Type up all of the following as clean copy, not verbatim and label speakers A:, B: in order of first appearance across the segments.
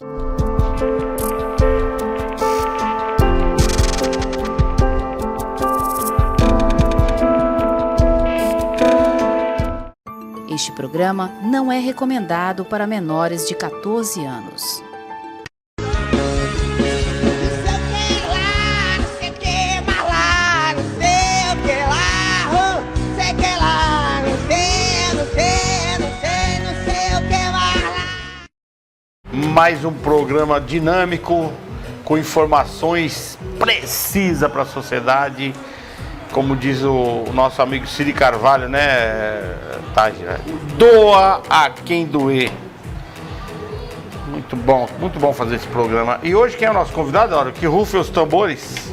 A: Este programa não é recomendado para menores de 14 anos.
B: Mais um programa dinâmico, com informações precisas para a sociedade. Como diz o nosso amigo Ciri Carvalho, né, Tati? Doa a quem doer. Muito bom fazer esse programa. E hoje quem é o nosso convidado, Auro? Que rufe os tambores.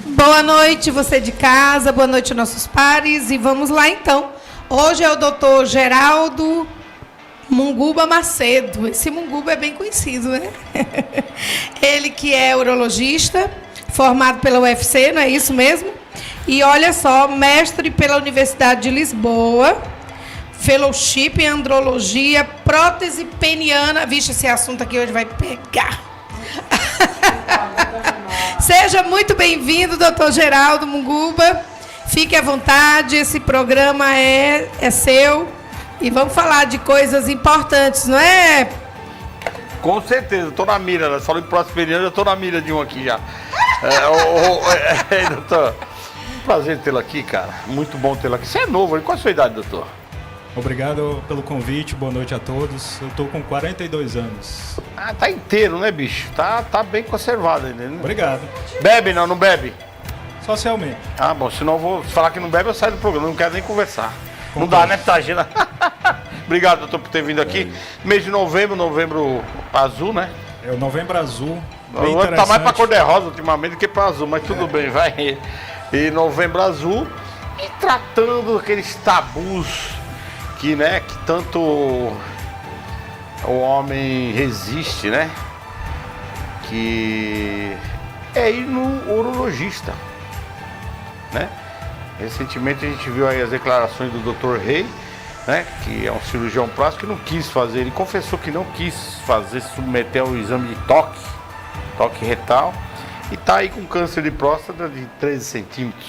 C: Boa noite, você de casa, boa noite, nossos pares. E vamos lá, então. Hoje é o doutor Geraldo Munguba Macedo. Esse Munguba é bem conhecido, né? Ele que é urologista, formado pela UFC, não é isso mesmo? E olha só, mestre pela Universidade de Lisboa, fellowship em andrologia, prótese peniana. Vixe, esse assunto aqui hoje vai pegar. Seja muito bem-vindo, doutor Geraldo Munguba. Fique à vontade, esse programa é seu. E vamos falar de coisas importantes, não é?
B: Com certeza, estou na mira. Ela falou em prótese peniana, eu estou na mira de um aqui já. Doutor, prazer tê-lo aqui, cara. Muito bom tê-lo aqui. Você é novo, qual é a sua idade, doutor?
D: Obrigado pelo convite, boa noite a todos. Eu tô com 42 anos.
B: Ah, tá inteiro, né, bicho? Tá bem conservado ainda, né?
D: Obrigado.
B: Bebe, não bebe?
D: Socialmente.
B: Ah, bom, senão eu vou falar que não bebe, eu saio do programa, não quero nem conversar. Não dá, né, Tagina? Obrigado, doutor, por ter vindo aqui. Mês de novembro azul, né?
D: É o Novembro Azul.
B: Tá mais pra cor-de-rosa ultimamente do que pra azul, mas tudo bem, vai. E Novembro Azul, e tratando aqueles tabus que, né, que tanto o homem resiste, né? Que é ir no urologista, né? Recentemente a gente viu aí as declarações do Dr. Rei, né, que é um cirurgião plástico que não quis fazer, ele confessou que não quis fazer, submeter ao exame de toque retal, e tá aí com câncer de próstata de 13 centímetros.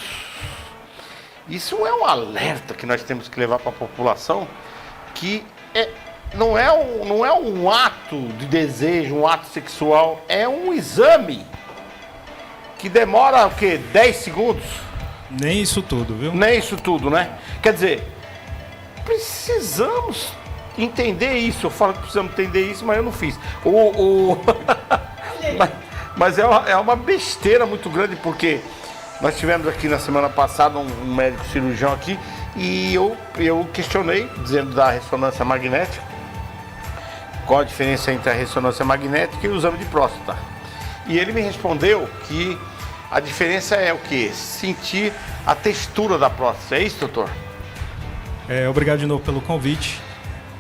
B: Isso é um alerta que nós temos que levar para a população, que não é um ato de desejo, um ato sexual, é um exame que demora o quê? 10 segundos?
D: Nem isso tudo, viu?
B: Nem isso tudo, né? Quer dizer, precisamos entender isso. Eu falo que precisamos entender isso, mas eu não fiz. Mas é uma besteira muito grande, porque nós tivemos aqui na semana passada um médico cirurgião aqui, e eu questionei, dizendo da ressonância magnética, qual a diferença entre a ressonância magnética e o exame de próstata. E ele me respondeu que a diferença é o quê? Sentir a textura da próstata. É isso, doutor?
D: Obrigado de novo pelo convite.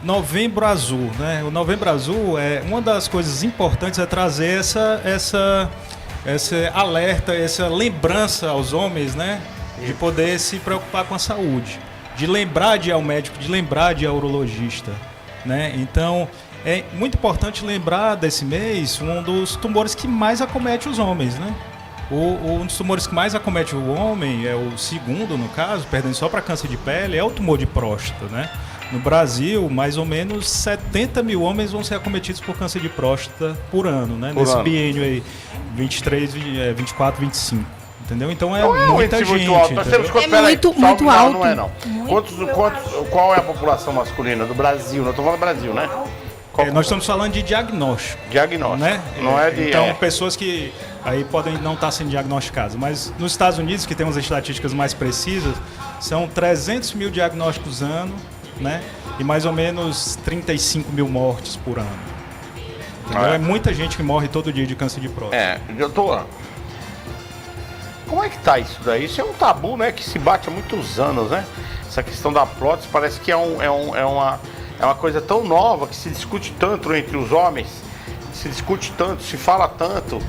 D: Novembro Azul, né? O Novembro Azul, uma das coisas importantes é trazer esse alerta, essa lembrança aos homens, né? De poder se preocupar com a saúde, de lembrar de ir ao médico, de lembrar de ir ao urologista, né? Então, é muito importante lembrar desse mês um dos tumores que mais acomete os homens, né? Um dos tumores que mais acomete o homem, é o segundo no caso, perdendo só para câncer de pele, é o tumor de próstata, né? No Brasil, mais ou menos 70 mil homens vão ser acometidos por câncer de próstata por ano, né? Nesse biênio aí, 23, 24, 25. Entendeu? Então muita gente.
B: Muito alto.
C: Muito alto.
B: Não é, não. Qual é a população masculina do Brasil? Não estou falando do Brasil, né?
D: Nós estamos falando de diagnóstico.
B: Né? Não é de...
D: Então, pessoas que aí podem não estar sendo diagnosticadas. Mas nos Estados Unidos, que tem umas estatísticas mais precisas, são 300 mil diagnósticos ano, né? E mais ou menos 35 mil mortes por ano. É muita gente que morre todo dia de câncer de próstata.
B: Doutor, como é que tá isso daí? Isso é um tabu, né? Que se bate há muitos anos, né? Essa questão da prótese parece que é uma coisa tão nova, que se discute tanto entre os homens, se fala tanto.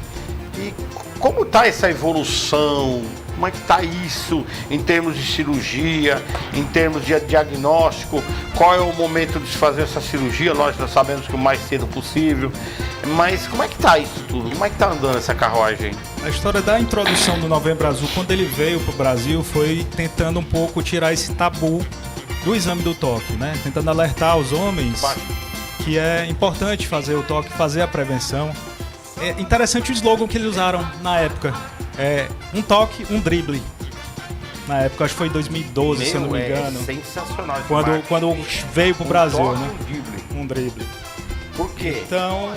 B: E como está essa evolução Como é que está isso em termos de cirurgia, em termos de diagnóstico? Qual é o momento de se fazer essa cirurgia? Nós sabemos que o mais cedo possível. Mas como é que está isso tudo? Como é que está andando essa carruagem?
D: A história da introdução do Novembro Azul, quando ele veio para o Brasil, foi tentando um pouco tirar esse tabu do exame do toque, né? Tentando alertar os homens que é importante fazer o toque, fazer a prevenção. É interessante o slogan que eles usaram na época. Um toque, um drible. Na época, acho que foi em 2012, se eu não me engano.
B: Sensacional.
D: Quando veio pro Brasil,
B: toque,
D: né? Um drible.
B: Por quê?
D: Então,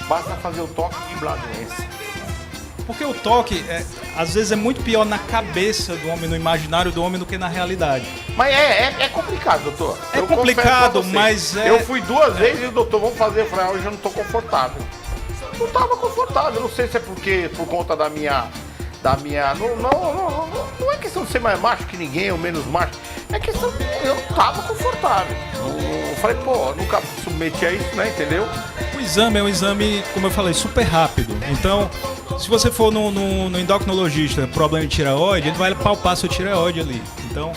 B: basta fazer o toque e driblar a doença.
D: Porque o toque, às vezes, é muito pior na cabeça do homem, no imaginário do homem, do que na realidade.
B: Mas é complicado, doutor.
D: É complicado, mas
B: Eu fui 2 vezes e o doutor, vamos fazer. Eu falei, hoje eu não tô confortável. Não tava confortável, não sei se é por conta da minha... Não é questão de ser mais macho que ninguém ou menos macho. É questão de eu não tava confortável. Eu falei, nunca submeti a isso, né? Entendeu?
D: O exame é um exame, como eu falei, super rápido. Então, se você for no endocrinologista, problema de tireoide, ele vai palpar seu tireoide ali. Então,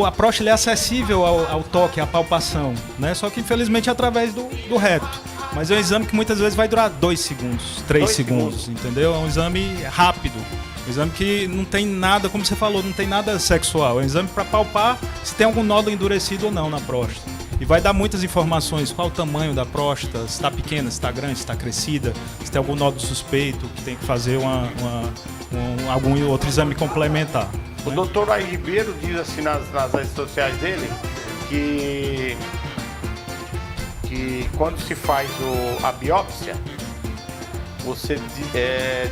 D: a próstata ele é acessível ao toque, à palpação, né? Só que infelizmente é através do reto. Mas é um exame que muitas vezes vai durar 2 segundos, 3 segundos, entendeu? É um exame rápido. Um exame que não tem nada, como você falou, não tem nada sexual. É um exame para palpar se tem algum nódulo endurecido ou não na próstata. E vai dar muitas informações, qual o tamanho da próstata, se está pequena, se está grande, se está crescida, se tem algum nódulo suspeito, que tem que fazer algum outro exame complementar.
B: O doutor Aí Ribeiro diz assim nas redes sociais dele que quando se faz a biópsia, você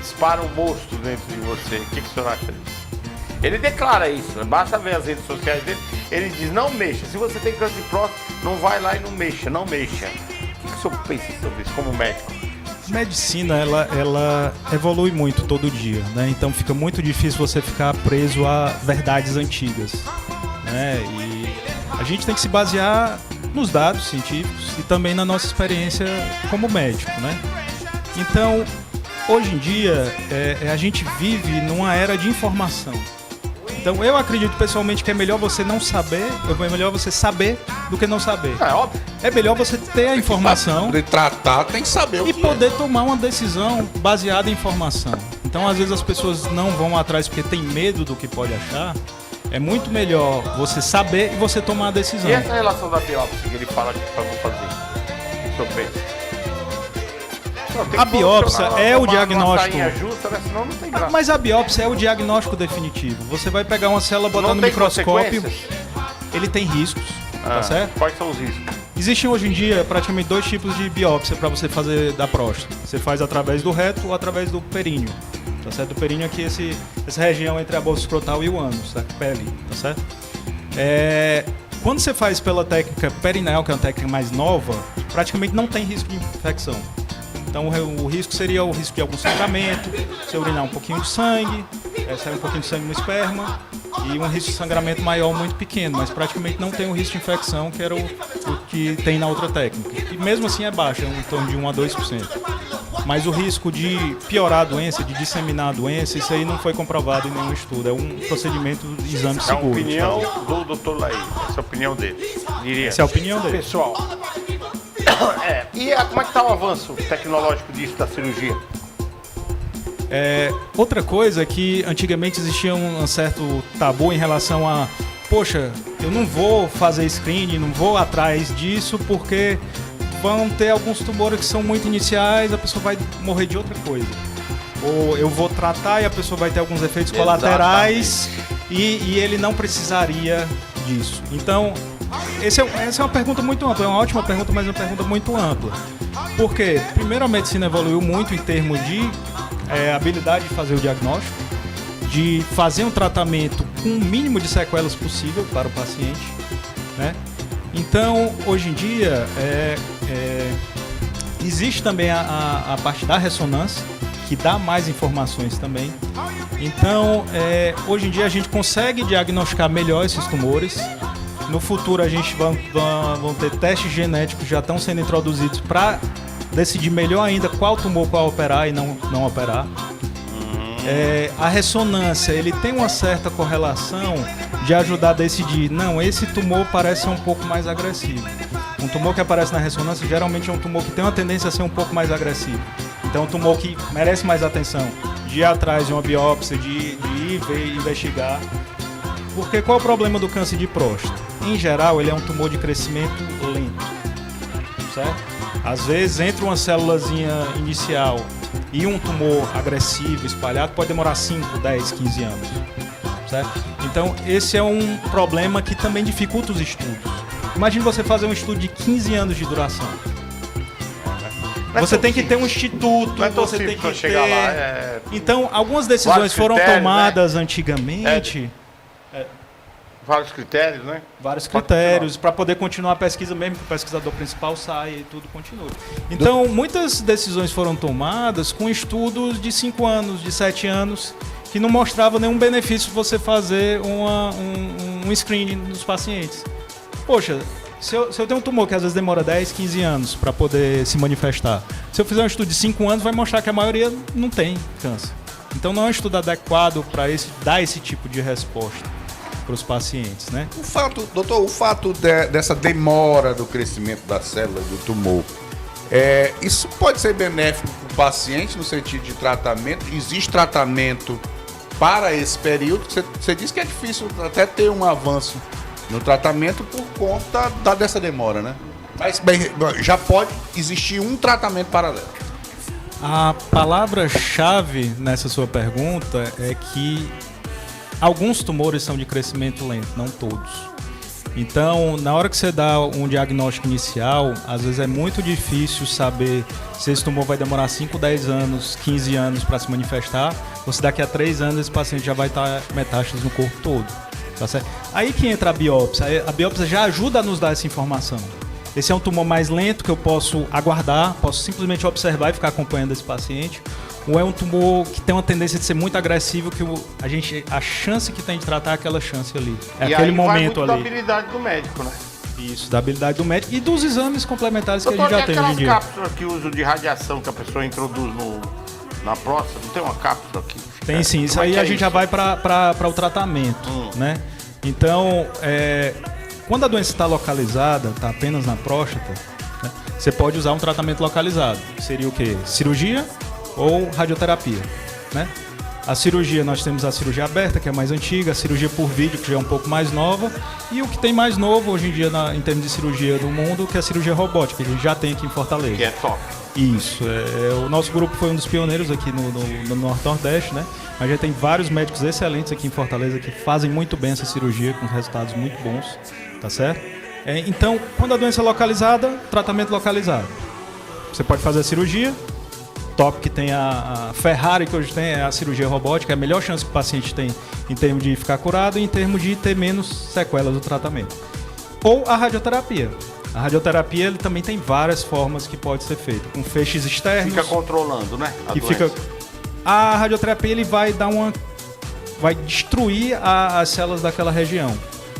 B: dispara um monstro dentro de você. O que o senhor acha disso? Ele declara isso, basta ver as redes sociais dele. Ele diz, não mexa. Se você tem câncer de próstata, não vai lá e não mexa. O que o senhor pensa sobre isso como médico?
D: A medicina, ela evolui muito todo dia, né? Então fica muito difícil você ficar preso a verdades antigas, né? E a gente tem que se basear nos dados científicos e também na nossa experiência como médico, né? Então, hoje em dia, a gente vive numa era de informação. Então, eu acredito pessoalmente que é melhor você não saber, é melhor você saber do que não saber.
B: É óbvio.
D: É melhor você ter a informação
E: de tratar, tem que saber o
D: e
E: que
D: poder tomar uma decisão baseada em informação. Então, às vezes as pessoas não vão atrás porque tem medo do que pode achar. É muito melhor você saber e você tomar a decisão.
B: E essa relação da biópsia que ele fala para não fazer? O que o senhor pensa?
D: A biópsia é o diagnóstico.
B: Justa, né? Senão não tem graça.
D: Mas a biópsia é o diagnóstico definitivo. Você vai pegar uma célula, botar no microscópio. Ele tem riscos, tá certo?
B: Quais são os riscos?
D: Existem hoje em dia praticamente 2 tipos de biópsia para você fazer da próstata. Você faz através do reto ou através do períneo. Tá certo? O períneo aqui é essa região entre a bolsa escrotal e o ânus, a pele, tá certo? Quando você faz pela técnica perineal, que é uma técnica mais nova, praticamente não tem risco de infecção. Então o risco seria o risco de algum sangramento, você urinar um pouquinho de sangue, sair um pouquinho de sangue no esperma, e um risco de sangramento maior muito pequeno, mas praticamente não tem o risco de infecção, que era o que tem na outra técnica. E mesmo assim é baixo, em torno de 1 a 2%. Mas o risco de piorar a doença, de disseminar a doença, isso aí não foi comprovado em nenhum estudo. É um procedimento de exame seguro.
B: É a opinião do doutor Laí, essa é a opinião dele. Diria.
D: Essa é a opinião dele.
B: Pessoal. E como é que está o avanço tecnológico disso, da cirurgia?
D: Outra coisa é que antigamente existia um certo tabu em relação a, poxa, eu não vou fazer screening, não vou atrás disso porque vão ter alguns tumores que são muito iniciais, a pessoa vai morrer de outra coisa. Ou eu vou tratar e a pessoa vai ter alguns efeitos colaterais e ele não precisaria disso. Então, essa é uma pergunta muito ampla, é uma ótima pergunta, mas é uma pergunta muito ampla. Por quê? Primeiro, a medicina evoluiu muito em termos de habilidade de fazer o diagnóstico, de fazer um tratamento com o mínimo de sequelas possível para o paciente, né? Então, hoje em dia, existe também a parte da ressonância, que dá mais informações também. Então, hoje em dia a gente consegue diagnosticar melhor esses tumores. No futuro a gente vão ter testes genéticos que já estão sendo introduzidos para decidir melhor ainda qual tumor qual operar e não operar. A ressonância, ele tem uma certa correlação de ajudar a decidir, não, esse tumor parece ser um pouco mais agressivo. Um tumor que aparece na ressonância geralmente é um tumor que tem uma tendência a ser um pouco mais agressivo. Então é um tumor que merece mais atenção, de ir atrás de uma biópsia, de ir ver e investigar. Porque qual é o problema do câncer de próstata? Em geral, ele é um tumor de crescimento lento, certo? Às vezes, entre uma célulazinha inicial e um tumor agressivo, espalhado, pode demorar 5, 10, 15 anos, certo? Então, esse é um problema que também dificulta os estudos. Imagine você fazer um estudo de 15 anos de duração. Você tem que ter um instituto, você tem que chegar lá. Então, algumas decisões foram tomadas antigamente.
B: Vários critérios, né?
D: Vários critérios, para poder continuar a pesquisa, mesmo que o pesquisador principal saia e tudo continue. Então, muitas decisões foram tomadas com estudos de 5 anos, de 7 anos, que não mostravam nenhum benefício de você fazer um screening nos pacientes. Poxa, se eu tenho um tumor que às vezes demora 10, 15 anos para poder se manifestar, se eu fizer um estudo de 5 anos, vai mostrar que a maioria não tem câncer. Então, não é um estudo adequado para dar esse tipo de resposta para os pacientes, né?
E: O fato dessa demora do crescimento da célula do tumor, isso pode ser benéfico para o paciente no sentido de tratamento? Existe tratamento para esse período? Você disse que é difícil até ter um avanço no tratamento por conta dessa demora, né? Mas já pode existir um tratamento paralelo.
D: A palavra-chave nessa sua pergunta é que alguns tumores são de crescimento lento, não todos. Então, na hora que você dá um diagnóstico inicial, às vezes é muito difícil saber se esse tumor vai demorar 5, 10 anos, 15 anos para se manifestar, ou se daqui a 3 anos esse paciente já vai estar metástase no corpo todo. Tá certo? Aí que entra a biópsia. A biópsia já ajuda a nos dar essa informação. Esse é um tumor mais lento que eu posso aguardar, posso simplesmente observar e ficar acompanhando esse paciente. Ou é um tumor que tem uma tendência de ser muito agressivo, que a chance que tem de tratar é aquela chance ali. É
B: e
D: aquele
B: aí
D: momento
B: vai muito
D: ali.
B: Da habilidade do médico, né?
D: Isso, da habilidade do médico e dos exames complementares que a gente já tem hoje em dia.
B: Aquelas cápsulas que usam de radiação que a pessoa introduz na próstata, não tem uma cápsula aqui?
D: Tem sim, isso aí a gente já vai para o tratamento, né? Então, quando a doença está localizada, está apenas na próstata, né, você pode usar um tratamento localizado. Seria o quê? Cirurgia ou radioterapia, né? A cirurgia, nós temos a cirurgia aberta, que é mais antiga, a cirurgia por vídeo, que já é um pouco mais nova, e o que tem mais novo hoje em dia em termos de cirurgia do mundo, que é a cirurgia robótica, que a gente já tem aqui em Fortaleza.
B: Que é top.
D: Isso, o nosso grupo foi um dos pioneiros aqui no Norte-Nordeste, né? A gente tem vários médicos excelentes aqui em Fortaleza que fazem muito bem essa cirurgia, com resultados muito bons, tá certo? Então, quando a doença é localizada, tratamento localizado. Você pode fazer a cirurgia, top que tem a Ferrari que hoje tem é a cirurgia robótica, é a melhor chance que o paciente tem em termos de ficar curado e em termos de ter menos sequelas do tratamento. Ou a radioterapia. A radioterapia ele também tem várias formas que pode ser feita, com feixes externos.
B: Fica controlando, né?
D: A radioterapia ele vai destruir as células daquela região,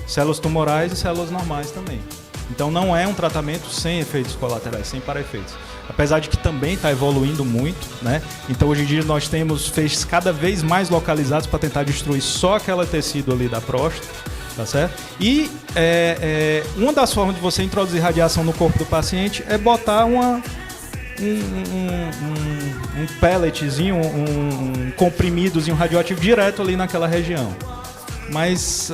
D: células tumorais e células normais também. Então não é um tratamento sem efeitos colaterais, sem para-efeitos. Apesar de que também está evoluindo muito, né? Então hoje em dia nós temos feixes cada vez mais localizados para tentar destruir só aquele tecido ali da próstata, tá certo? E uma das formas de você introduzir radiação no corpo do paciente é botar um pelletzinho, um comprimidozinho radioativo direto ali naquela região. Mas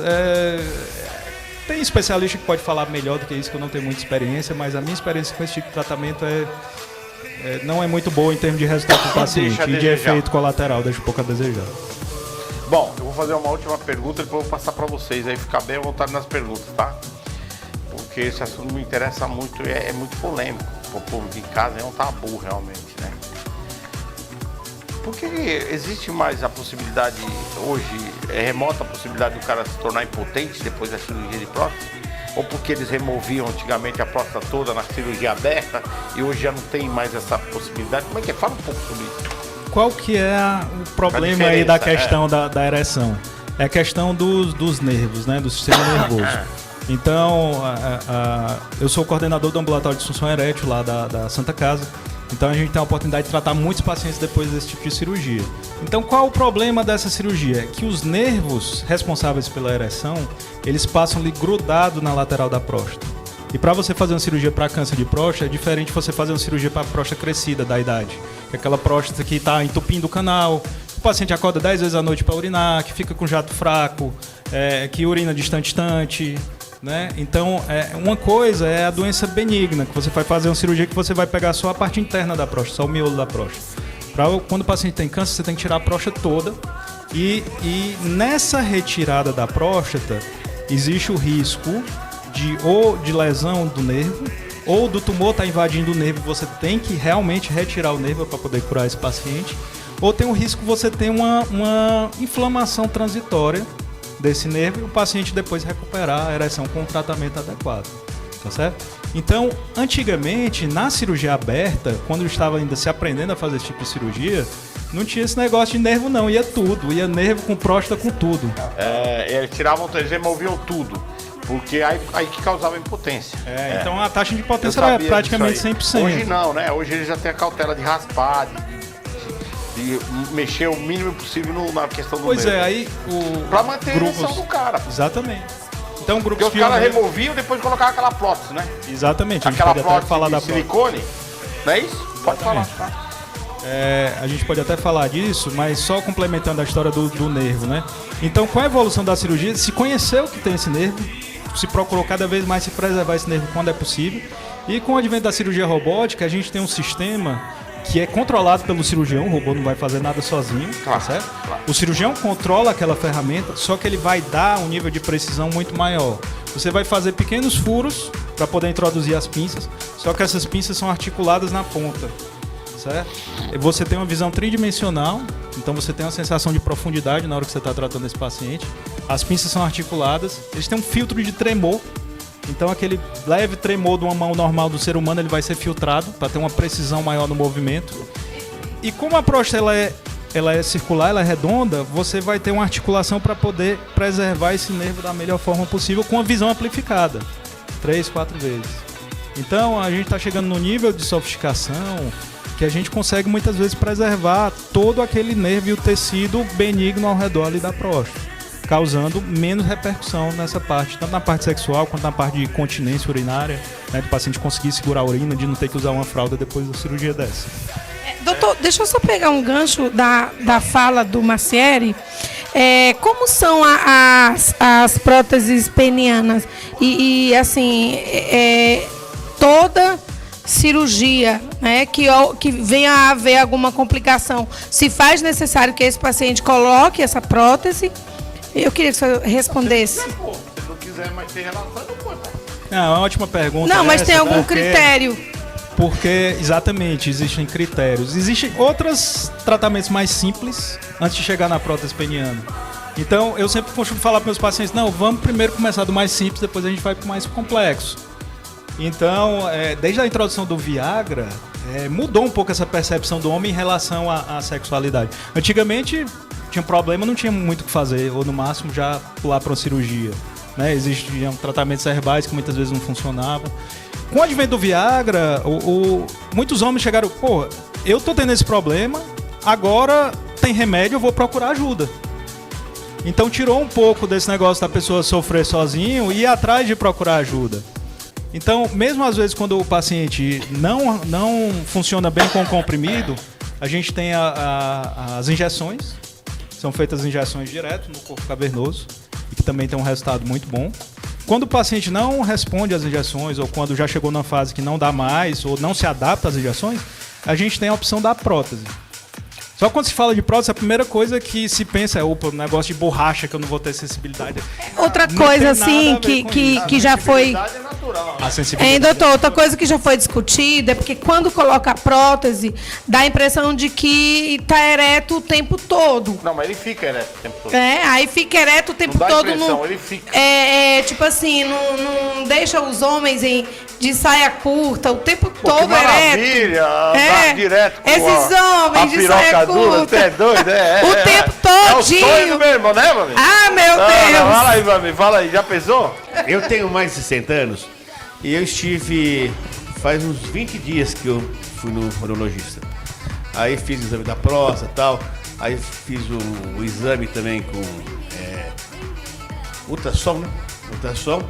D: tem especialista que pode falar melhor do que isso, que eu não tenho muita experiência, mas a minha experiência com esse tipo de tratamento não é muito boa em termos de resultado do paciente e de efeito colateral, deixa um pouco a desejar.
B: Bom, eu vou fazer uma última pergunta e depois eu vou passar para vocês aí, ficar bem à vontade nas perguntas, tá? Porque esse assunto me interessa muito e é muito polêmico. O povo de casa é um tabu realmente, né? Por que existe mais a possibilidade, hoje, remota a possibilidade do cara se tornar impotente depois da cirurgia de próstata? Ou porque eles removiam antigamente a próstata toda na cirurgia aberta e hoje já não tem mais essa possibilidade? Como é que é? Fala um pouco sobre isso.
D: Qual que é o problema aí da questão da ereção? É a questão dos nervos, né? Do sistema nervoso. Então, eu sou coordenador do ambulatório de disfunção erétil lá da Santa Casa. Então a gente tem a oportunidade de tratar muitos pacientes depois desse tipo de cirurgia. Então qual o problema dessa cirurgia? É que os nervos responsáveis pela ereção, eles passam ali grudado na lateral da próstata. E para você fazer uma cirurgia para câncer de próstata, é diferente de você fazer uma cirurgia para próstata crescida da idade. Que é aquela próstata que está entupindo o canal, o paciente acorda 10 vezes à noite para urinar, que fica com jato fraco, que urina distante, né? Então, uma coisa é a doença benigna, que você vai fazer uma cirurgia que você vai pegar só a parte interna da próstata, só o miolo da próstata. Quando o paciente tem câncer, você tem que tirar a próstata toda. E nessa retirada da próstata, existe o risco de lesão do nervo, ou do tumor estar invadindo o nervo, você tem que realmente retirar o nervo para poder curar esse paciente, ou tem o risco de você ter uma inflamação transitória desse nervo e o paciente depois recuperar a ereção com um tratamento adequado, tá certo? Então, antigamente, na cirurgia aberta, quando eu estava ainda se aprendendo a fazer esse tipo de cirurgia, não tinha esse negócio de nervo não, ia tudo, ia nervo com próstata, com tudo.
B: Eles tiravam, eles removiam tudo. Porque aí que causava impotência.
D: Então a taxa de impotência era praticamente 100%.
B: Hoje não, né? Hoje ele já tem a cautela de raspar, de mexer o mínimo possível na questão do
D: Pois
B: nervo.
D: aí
B: pra manter a ereção do cara.
D: Exatamente. Então grupos
B: porque os caras removiam e depois colocavam aquela prótese, né?
D: Exatamente. A gente
B: aquela
D: pode
B: prótese
D: até falar
B: de
D: da
B: silicone, não é isso? Pode falar, tá?
D: A gente pode até falar disso, mas só complementando a história do nervo, né? Então, com a evolução da cirurgia, se conheceu que tem esse nervo, se procurou cada vez mais se preservar esse nervo quando é possível. E com o advento da cirurgia robótica, a gente tem um sistema que é controlado pelo cirurgião, o robô não vai fazer nada sozinho, tá certo? Claro. O cirurgião controla aquela ferramenta, só que ele vai dar um nível de precisão muito maior. Você vai fazer pequenos furos para poder introduzir as pinças, só que essas pinças são articuladas na ponta, certo? Você tem uma visão tridimensional, então você tem uma sensação de profundidade na hora que você está tratando esse paciente. As pinças são articuladas, eles têm um filtro de tremor, então aquele leve tremor de uma mão normal do ser humano ele vai ser filtrado para ter uma precisão maior no movimento. E como a próstata ela é circular, ela é redonda, você vai ter uma articulação para poder preservar esse nervo da melhor forma possível com a visão amplificada, 3, 4 vezes. Então a gente está chegando no nível de sofisticação que a gente consegue muitas vezes preservar todo aquele nervo e o tecido benigno ao redor ali da próstata, causando menos repercussão nessa parte, tanto na parte sexual quanto na parte de continência urinária, né, do paciente conseguir segurar a urina, de não ter que usar uma fralda depois da cirurgia dessa.
C: Doutor, deixa eu só pegar um gancho da fala do Massieri. Como são as próteses penianas? E assim, toda cirurgia, né, que venha a haver alguma complicação, se faz necessário que esse paciente coloque essa prótese? Eu queria que você respondesse.
B: Se não quiser mais ter relação, não pode.
D: É uma ótima pergunta.
C: Não, mas tem algum critério?
D: Porque, exatamente, existem critérios. Existem outros tratamentos mais simples antes de chegar na prótese peniana. Então, eu sempre costumo falar para meus pacientes, não, vamos primeiro começar do mais simples, depois a gente vai para o mais complexo. Então, desde a introdução do Viagra, mudou um pouco essa percepção do homem em relação à sexualidade. Antigamente, tinha um problema, não tinha muito o que fazer, ou no máximo já pular para uma cirurgia. Né? Existiam tratamentos herbais que muitas vezes não funcionavam. Com o advento do Viagra, muitos homens chegaram, pô, eu tô tendo esse problema, agora tem remédio, eu vou procurar ajuda. Então tirou um pouco desse negócio da pessoa sofrer sozinho e ir atrás de procurar ajuda. Então, mesmo às vezes quando o paciente não funciona bem com o comprimido, a gente tem as injeções, são feitas injeções direto no corpo cavernoso, e que também tem um resultado muito bom. Quando o paciente não responde às injeções, ou quando já chegou numa fase que não dá mais, ou não se adapta às injeções, a gente tem a opção da prótese. Só que quando se fala de prótese, a primeira coisa que se pensa é o negócio de borracha, que eu não vou ter sensibilidade.
C: Outra coisa, assim, que já foi...
D: A sensibilidade.
C: Doutor, outra coisa que já foi discutida é porque quando coloca a prótese, dá a impressão de que está ereto o tempo todo.
B: Não, mas ele fica ereto o tempo todo.
C: Aí fica ereto o tempo todo.
B: Ele fica.
C: Tipo assim, não deixa os homens de saia curta o tempo todo
B: que maravilha,
C: ereto.
B: Direto com
C: esses homens de saia curta.
B: Você é doido,
C: o tempo todinho.
B: É o sonho mesmo, né, mami?
C: Ah, meu Deus.
B: Não, fala aí, mami, fala aí, já pensou?
F: Eu tenho mais de 60 anos e eu estive, faz uns 20 dias que eu fui no urologista. Aí fiz o exame da próstata e tal, aí fiz o exame também com ultrassom, né? Ultrassom.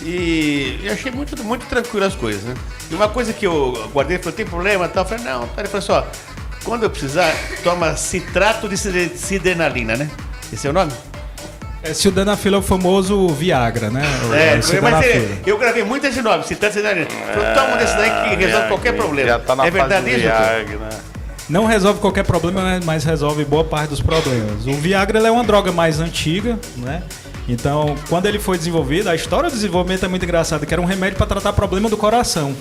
F: E achei muito, muito tranquilo as coisas, né? E uma coisa que eu guardei, falei, tem problema e tal? Eu falei, não, ele falou assim, ó, quando eu precisar, toma citrato de sidenalina, né? Esse é o nome?
D: Sildenafil é o famoso Viagra, né?
F: Mas eu gravei muito esse nome, citrato de sidenalina. Toma desse daí que resolve qualquer problema.
B: Já tá na
F: verdade
B: fase
F: isso,
B: Viagra, né?
D: Não resolve qualquer problema, né? Mas resolve boa parte dos problemas. O Viagra ele é uma droga mais antiga, né? Então, quando ele foi desenvolvido, a história do desenvolvimento é muito engraçada, que era um remédio para tratar problema do coração.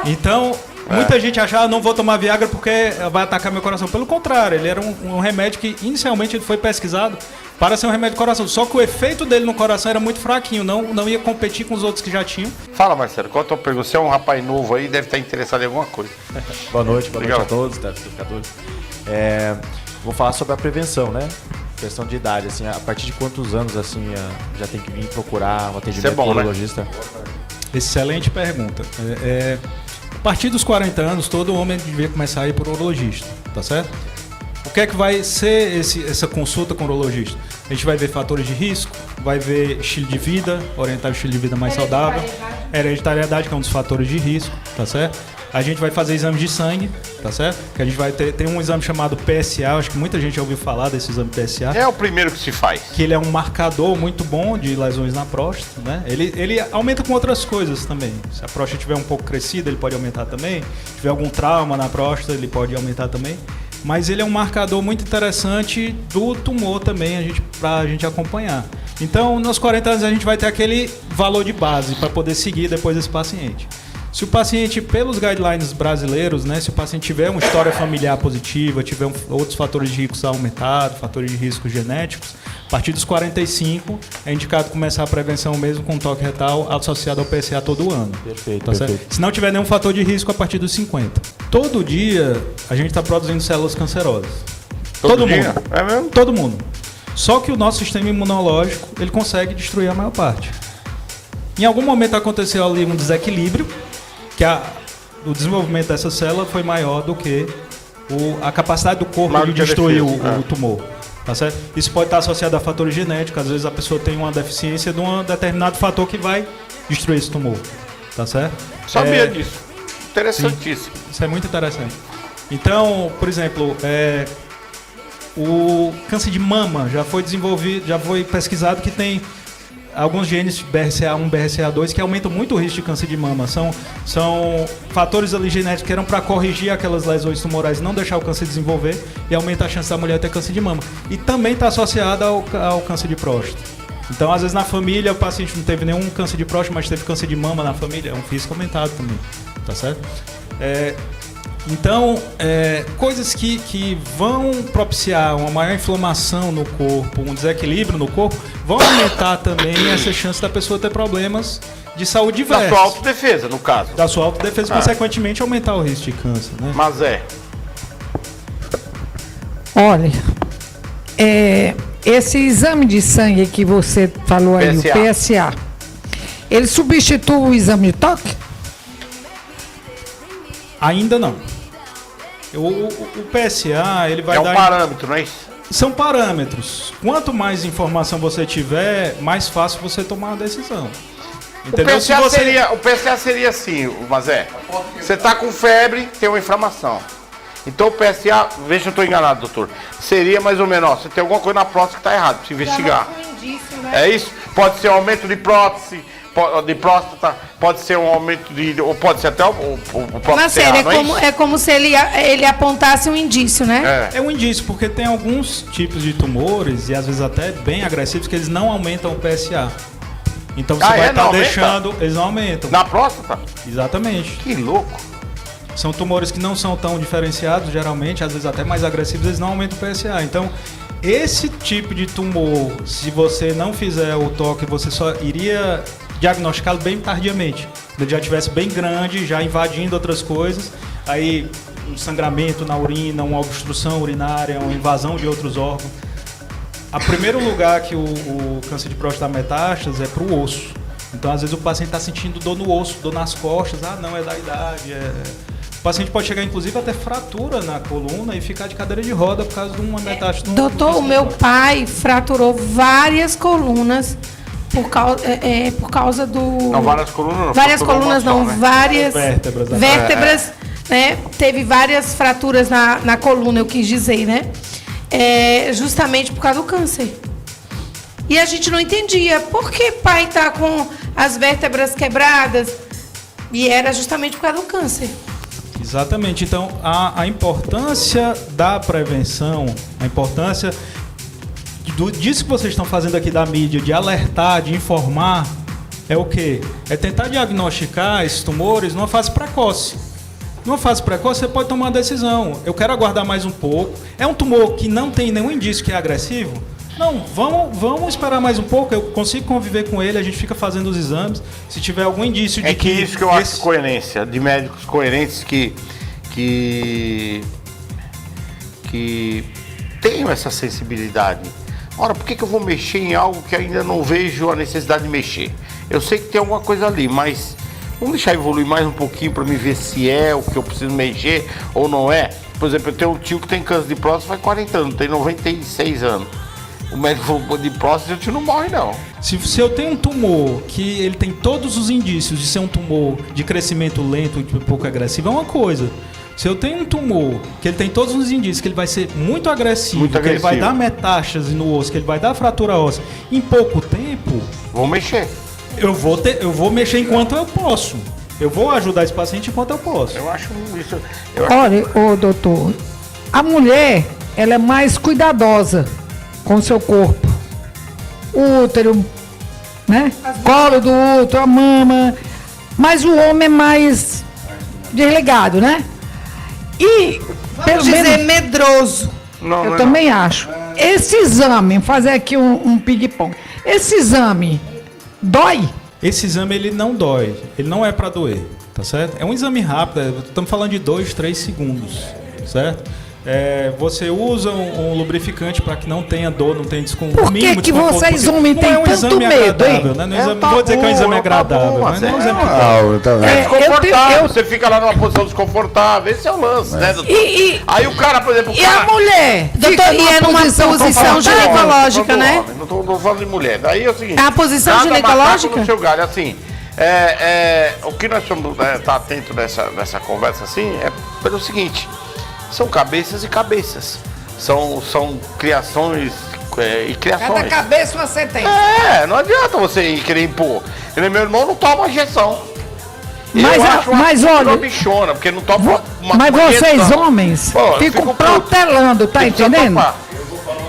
D: Então, muita gente achava, não vou tomar Viagra porque vai atacar meu coração. Pelo contrário, ele era um remédio que inicialmente ele foi pesquisado para ser um remédio do coração. Só que o efeito dele no coração era muito fraquinho, não ia competir com os outros que já tinham.
B: Fala, Marcelo, qual a tua pergunta? Você é um rapaz novo aí, deve estar interessado em alguma coisa.
G: Boa noite a todos, telespectadores. Vou falar sobre a prevenção, né? Questão de idade, assim, a partir de quantos anos assim já tem que vir procurar um atendimento urologista? Né?
D: Excelente pergunta. A partir dos 40 anos, todo homem devia começar a ir para o urologista, tá certo? O que é que vai ser essa consulta com o urologista? A gente vai ver fatores de risco, vai ver estilo de vida, orientar o estilo de vida mais saudável, hereditariedade, que é um dos fatores de risco, tá certo? A gente vai fazer exame de sangue, tá certo? Que a gente vai ter um exame chamado PSA, acho que muita gente já ouviu falar desse exame PSA.
B: É o primeiro que se faz.
D: Que ele é um marcador muito bom de lesões na próstata, né? Ele aumenta com outras coisas também. Se a próstata estiver um pouco crescida, ele pode aumentar também. Se tiver algum trauma na próstata, ele pode aumentar também. Mas ele é um marcador muito interessante do tumor também, pra gente acompanhar. Então, nos 40 anos, a gente vai ter aquele valor de base para poder seguir depois desse paciente. Se o paciente, pelos guidelines brasileiros, né, se o paciente tiver uma história familiar positiva, tiver outros fatores de risco aumentados, fatores de risco genéticos, a partir dos 45 é indicado começar a prevenção mesmo com toque retal associado ao PSA todo ano.
G: Perfeito,
D: tá
G: perfeito.
D: certo? Se não tiver nenhum fator de risco a partir dos 50. Todo dia a gente está produzindo células cancerosas. Todo
B: dia?
D: mundo.
B: É mesmo?
D: Todo mundo. Só que o nosso sistema imunológico, ele consegue destruir a maior parte. Em algum momento aconteceu ali um desequilíbrio, que o desenvolvimento dessa célula foi maior do que a capacidade do corpo de destruir o tumor. Tá certo? Isso pode estar associado a fatores genéticos. Às vezes a pessoa tem uma deficiência de um determinado fator que vai destruir esse tumor. Tá certo?
B: Sabia disso. Interessantíssimo.
D: Sim, isso é muito interessante. Então, por exemplo, o câncer de mama já foi desenvolvido, já foi pesquisado que tem alguns genes BRCA1, BRCA2 que aumentam muito o risco de câncer de mama. São fatores ali genéticos que eram para corrigir aquelas lesões tumorais e não deixar o câncer desenvolver e aumenta a chance da mulher ter câncer de mama. E também está associado ao câncer de próstata. Então, às vezes na família o paciente não teve nenhum câncer de próstata, mas teve câncer de mama na família. É um risco aumentado também, tá certo? Então, coisas que vão propiciar uma maior inflamação no corpo, um desequilíbrio no corpo, vão aumentar também essa chance da pessoa ter problemas de saúde diversos.
B: Da sua autodefesa, no caso.
D: Da sua autodefesa, consequentemente, aumentar o risco de câncer, né?
B: Mas
H: Olha, esse exame de sangue que você falou aí,
B: PSA.
H: o PSA, ele substitui o exame de toque?
D: Ainda não. O PSA, ele vai
B: é um
D: dar...
B: parâmetro, não é isso?
D: São parâmetros. Quanto mais informação você tiver, mais fácil você tomar uma decisão. Entendeu?
B: O PSA seria assim, Mazé. Você está com febre, tem uma inflamação. Então o PSA, veja se eu estou enganado, doutor. Seria mais ou menos, você tem alguma coisa na próstata que está errado, precisa investigar. É isso? Pode ser um aumento de prótese, de próstata, pode ser um aumento de... Ou pode ser até o próprio
C: Mas sério, é como se ele apontasse um indício, né?
D: É um indício, porque tem alguns tipos de tumores, e às vezes até bem agressivos, que eles não aumentam o PSA. Então você vai estar deixando... Eles não aumentam.
B: Na próstata?
D: Exatamente.
B: Que louco.
D: São tumores que não são tão diferenciados, geralmente, às vezes até mais agressivos, eles não aumentam o PSA. Então, esse tipo de tumor, se você não fizer o toque, você só iria diagnosticá-lo bem tardiamente. Quando ele já estivesse bem grande, já invadindo outras coisas, aí um sangramento na urina, uma obstrução urinária, uma invasão de outros órgãos. O primeiro lugar que o câncer de próstata dá metástase é para o osso. Então, às vezes, o paciente está sentindo dor no osso, dor nas costas. Ah, não, é da idade, paciente pode chegar, inclusive, até fratura na coluna e ficar de cadeira de roda por causa de uma metástase.
C: Doutor, o meu pai fraturou várias colunas por causa do...
B: Não, várias colunas não.
C: Várias colunas não,
B: né?
C: várias
D: Vértebras.
C: vértebras, né? Teve várias fraturas na coluna, eu quis dizer, né? Justamente por causa do câncer. E a gente não entendia por que pai tá com as vértebras quebradas. E era justamente por causa do câncer.
D: Exatamente. Então, a importância da prevenção, a importância disso que vocês estão fazendo aqui da mídia, de alertar, de informar, é o quê? É tentar diagnosticar esses tumores numa fase precoce. Numa fase precoce, você pode tomar uma decisão. Eu quero aguardar mais um pouco. É um tumor que não tem nenhum indício que é agressivo? Não, vamos esperar mais um pouco, eu consigo conviver com ele, a gente fica fazendo os exames. Se tiver algum indício de
B: que isso que eu acho coerência, de médicos coerentes que tenham essa sensibilidade. Ora, por que eu vou mexer em algo que ainda não vejo a necessidade de mexer? Eu sei que tem alguma coisa ali, mas vamos deixar evoluir mais um pouquinho para me ver se é o que eu preciso mexer ou não é. Por exemplo, eu tenho um tio que tem câncer de próstata faz 40 anos, tem 96 anos. O médico falou de próstata, o tio não morre, não.
D: Se eu tenho um tumor que ele tem todos os indícios de ser um tumor de crescimento lento e pouco agressivo, é uma coisa. Se eu tenho um tumor que ele tem todos os indícios que ele vai ser muito agressivo, que ele vai dar metástase no osso, que ele vai dar fratura óssea em pouco tempo...
B: Vou mexer.
D: Eu vou mexer enquanto eu posso. Eu vou ajudar esse paciente enquanto eu posso.
B: Eu acho isso...
H: Olha, doutor, a mulher, ela é mais cuidadosa com o seu corpo. O útero, né? Colo do útero, a mama. Mas o homem é mais desligado, né? E, pelo menos,
C: medroso.
H: Eu também acho. Esse exame, fazer aqui um ping-pong. Esse exame dói?
D: Esse exame, ele não dói. Ele não é para doer, tá certo? É um exame rápido. Estamos falando de 2, 3 segundos, certo? Você usa um lubrificante para que não tenha dor, não tenha desconforto.
H: Por que vocês, homens, têm tanto medo, hein?
D: Não vou dizer que é um exame agradável, mas não é um exame
B: é desconfortável, você fica lá numa posição desconfortável, esse é o lance, né, doutor? Aí o cara, por exemplo...
H: E a mulher?
C: Doutor, e é numa posição ginecológica, né?
B: Não tô falando de mulher. Daí é o seguinte...
C: É a posição ginecológica?
B: No seu galho, assim, o que nós estamos tá atento nessa conversa, assim, é pelo seguinte... São cabeças e cabeças. São criações e criações.
H: Cada cabeça uma sentença.
B: Não adianta você querer impor. Meu irmão não toma injeção.
H: Mas olha...
B: Uma bichona, porque não toma uma
H: Mas vocês, homens, ficam protelando, tá entendendo?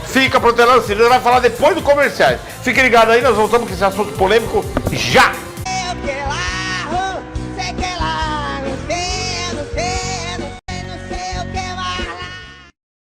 B: Fica protelando, Cirilo vai falar depois do comercial. Fique ligado aí, nós voltamos com esse assunto polêmico já.